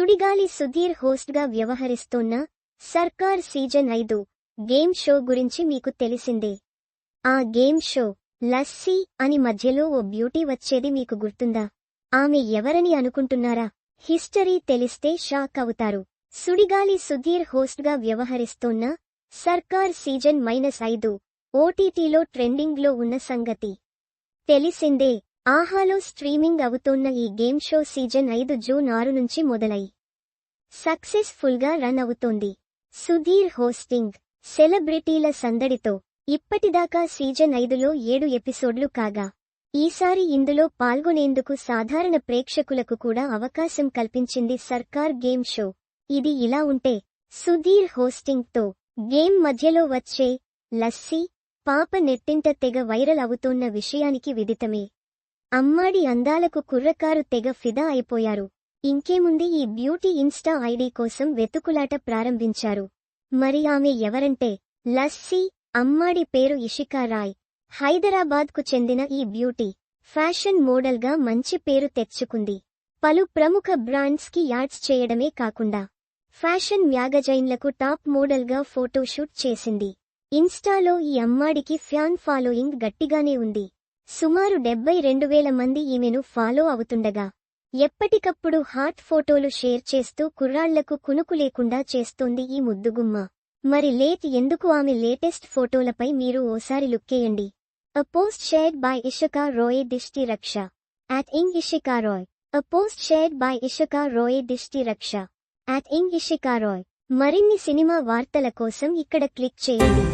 సుడిగాలి సుధీర్ హోస్ట్గా వ్యవహరిస్తోన్న సర్కార్ season 5 game show గురించి మీకు తెలిసిందే. ఆ గేమ్ షో లస్సీ అని మధ్యలో ఓ బ్యూటీ వచ్చేది మీకు గుర్తుందా? ఆమె ఎవరని అనుకుంటున్నారా? హిస్టరీ తెలిస్తే షాక్ అవుతారు. సుడిగాలి సుధీర్ హోస్ట్గా వ్యవహరిస్తోన్న సర్కార్ సీజన్ -5 ఓటీటీలో ట్రెండింగ్లో ఉన్న సంగతి తెలిసిందే. ఆహాలో స్ట్రీమింగ్ అవుతోన్న ఈ గేమ్ షో సీజన్ 5 జూన్ 6 నుంచి మొదలై సక్సెస్ఫుల్గా రన్ అవుతోంది. సుధీర్ హోస్టింగ్, సెలబ్రిటీల సందడితో ఇప్పటిదాకా సీజన్ 5లో 7 ఎపిసోడ్లు కాగా, ఈసారి ఇందులో పాల్గొనేందుకు సాధారణ ప్రేక్షకులకు కూడా అవకాశం కల్పించింది సర్కార్ గేమ్ షో. ఇది ఇలా ఉంటే, సుధీర్ హోస్టింగ్తో గేమ్ మధ్యలో వచ్చే లస్సీ పాప నెట్టింట తెగ వైరల్ అవుతోన్న విషయానికి విదితమే. అమ్మాడి అందాలకు కుర్రకారు తెగ ఫిదా అయిపోయారు. ఇంకేముంది, ఈ బ్యూటీ ఇన్స్టా ఐడీ కోసం వెతుకులాట ప్రారంభించారు. మరి ఆమె ఎవరంటే లస్సీ. అమ్మాడి పేరు ఇషికా రాయ్. హైదరాబాద్కు చెందిన ఈ బ్యూటీ ఫ్యాషన్ మోడల్గా మంచి పేరు తెచ్చుకుంది. పలు ప్రముఖ బ్రాండ్స్కి యాడ్స్ చేయడమే కాకుండా ఫ్యాషన్ మ్యాగజైన్లకు టాప్ మోడల్గా ఫోటోషూట్ చేసింది. ఇన్స్టాలో ఈ అమ్మాడికి ఫ్యాన్ ఫాలోయింగ్ గట్టిగానే ఉంది. సుమారు 72,000 మంది ఈమెను ఫాలో అవుతుండగా, ఎప్పటికప్పుడు హాట్ ఫోటోలు షేర్ చేస్తూ కుర్రాళ్లకు కునుకు లేకుండా చేస్తోంది ఈ ముద్దుగుమ్మ. మరి లేట్ ఎందుకు, ఆమె లేటెస్ట్ ఫోటోలపై మీరు ఓసారి లుక్కేయండి. A post shared by Ishika Roy Dishti Raksha @Ishika Roy. A post shared by Ishika Roy Dishti Raksha @Ishika Roy. మరిన్ని సినిమా వార్తల కోసం ఇక్కడ క్లిక్ చేయండి.